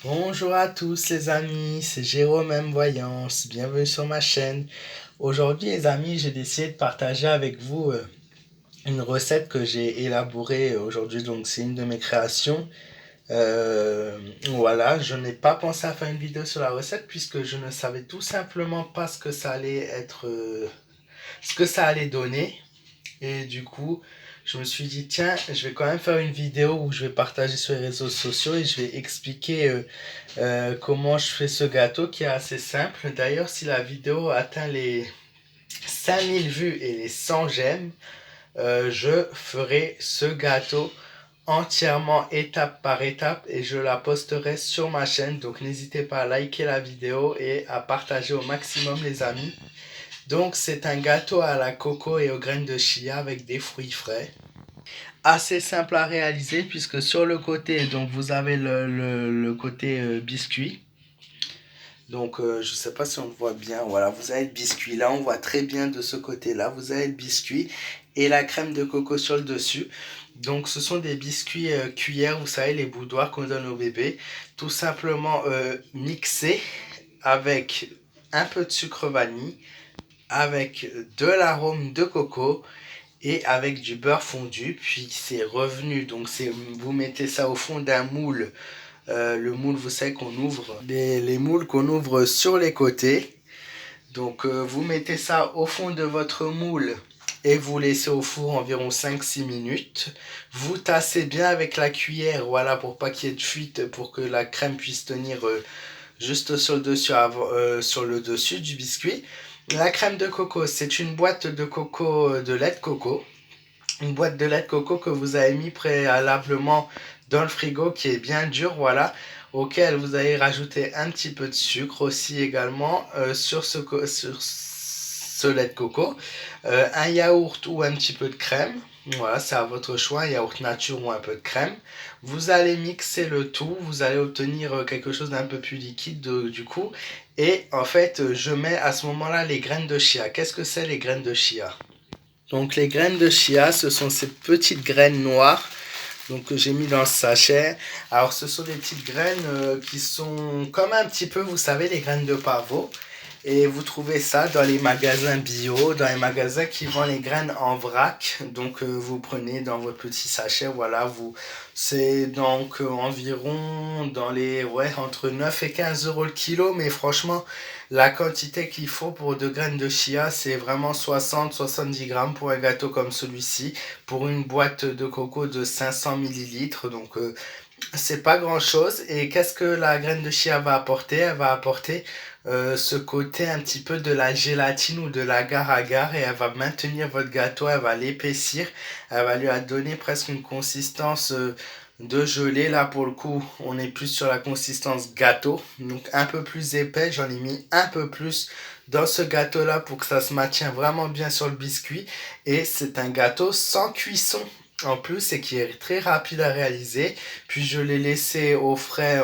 Bonjour à tous les amis, c'est Jérôme M. Voyance, bienvenue sur ma chaîne. Aujourd'hui les amis, j'ai décidé de partager avec vous une recette que j'ai élaborée aujourd'hui, donc c'est une de mes créations. Voilà, je n'ai pas pensé à faire une vidéo sur la recette puisque je ne savais tout simplement pas ce que ça allait être, ce que ça allait donner. Et du coup, je me suis dit, tiens, je vais quand même faire une vidéo où je vais partager sur les réseaux sociaux et je vais expliquer comment je fais ce gâteau qui est assez simple. D'ailleurs, si la vidéo atteint les 5000 vues et les 100 j'aime, je ferai ce gâteau entièrement étape par étape et je la posterai sur ma chaîne. Donc n'hésitez pas à liker la vidéo et à partager au maximum les amis. Donc c'est un gâteau à la coco et aux graines de chia avec des fruits frais. Assez simple à réaliser puisque sur le côté, donc vous avez le côté biscuit. Donc je ne sais pas si on le voit bien. Voilà, vous avez le biscuit. Là, on voit très bien de ce côté-là. Vous avez le biscuit et la crème de coco sur le dessus. Donc ce sont des biscuits cuillères, vous savez, les boudoirs qu'on donne aux bébés. Tout simplement mixés avec un peu de sucre vanille, avec de l'arôme de coco et avec du beurre fondu. Puis c'est revenu. Donc vous mettez ça au fond d'un moule. Le moule, vous savez qu'on ouvre, les moules qu'on ouvre sur les côtés. Donc vous mettez ça au fond de votre moule et vous laissez au four environ 5-6 minutes. Vous tassez bien avec la cuillère, voilà, pour pas qu'il y ait de fuite, pour que la crème puisse tenir juste sur le dessus, sur le dessus du biscuit. La crème de coco, c'est une boîte de coco, de lait de coco. Une boîte de lait de coco que vous avez mis préalablement dans le frigo qui est bien dur, voilà, auquel vous allez rajouter un petit peu de sucre aussi également sur ce lait de coco, un yaourt ou un petit peu de crème, voilà, c'est à votre choix, un yaourt nature ou un peu de crème. Vous allez mixer le tout, vous allez obtenir quelque chose d'un peu plus liquide du coup, et en fait je mets à ce moment-là les graines de chia. Qu'est-ce que c'est les graines de chia? Donc les graines de chia, ce sont ces petites graines noires donc, que j'ai mis dans le sachet. Alors ce sont des petites graines qui sont comme un petit peu, vous savez, les graines de pavot. Et vous trouvez ça dans les magasins bio, dans les magasins qui vendent les graines en vrac. Donc vous prenez dans votre petit sachet, voilà, c'est donc environ dans les, ouais, entre 9 et 15 euros le kilo. Mais franchement, la quantité qu'il faut pour 2 graines de chia, c'est vraiment 60-70 grammes pour un gâteau comme celui-ci, pour une boîte de coco de 500 millilitres. Donc c'est pas grand chose. Et qu'est-ce que la graine de chia va apporter? Elle va apporter ce côté un petit peu de la gélatine ou de l'agar-agar et elle va maintenir votre gâteau, elle va l'épaissir, elle va lui donner presque une consistance de gelée. Là pour le coup, on est plus sur la consistance gâteau, donc un peu plus épais. J'en ai mis un peu plus dans ce gâteau là pour que ça se maintienne vraiment bien sur le biscuit et c'est un gâteau sans cuisson en plus et qui est très rapide à réaliser. Puis je l'ai laissé au frais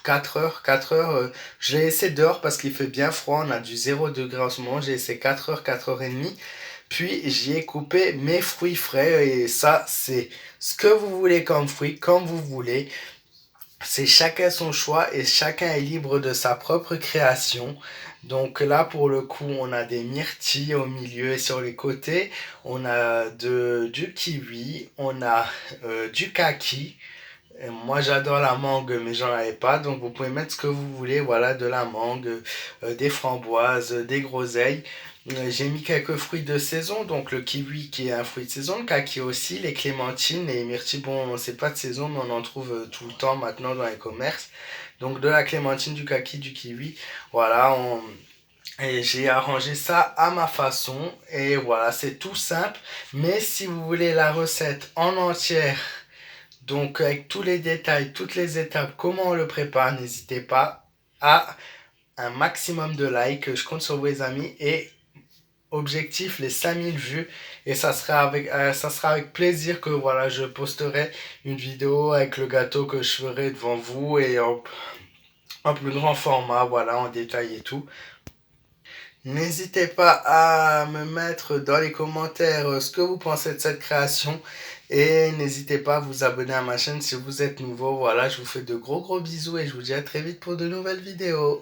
4 heures. 4 heures je l'ai laissé dehors parce qu'il fait bien froid. On a du 0 degré en ce moment. J'ai laissé 4 heures, 4 heures et demie. Puis j'y ai coupé mes fruits frais. Et ça, c'est ce que vous voulez comme fruit, comme vous voulez. C'est chacun son choix et chacun est libre de sa propre création. Donc là, pour le coup, on a des myrtilles au milieu et sur les côtés. On a du kiwi, on a du kaki. Et moi, j'adore la mangue, mais j'en avais pas. Donc, vous pouvez mettre ce que vous voulez. Voilà, de la mangue, des framboises, des groseilles. J'ai mis quelques fruits de saison. Donc, le kiwi qui est un fruit de saison. Le kaki aussi. Les clémentines, les myrtilles. Bon, c'est pas de saison, mais on en trouve tout le temps maintenant dans les commerces. Donc, de la clémentine, du kaki, du kiwi. Voilà, et j'ai arrangé ça à ma façon. Et voilà, c'est tout simple. Mais si vous voulez la recette en entière, donc avec tous les détails, toutes les étapes, comment on le prépare, n'hésitez pas à un maximum de likes. Je compte sur vos amis et objectif les 5000 vues et ça sera avec plaisir que voilà, je posterai une vidéo avec le gâteau que je ferai devant vous et en plus grand format, voilà, en détail et tout. N'hésitez pas à me mettre dans les commentaires ce que vous pensez de cette création Et n'hésitez pas à vous abonner à ma chaîne si vous êtes nouveau. Voilà, je vous fais de gros bisous et je vous dis à très vite pour de nouvelles vidéos.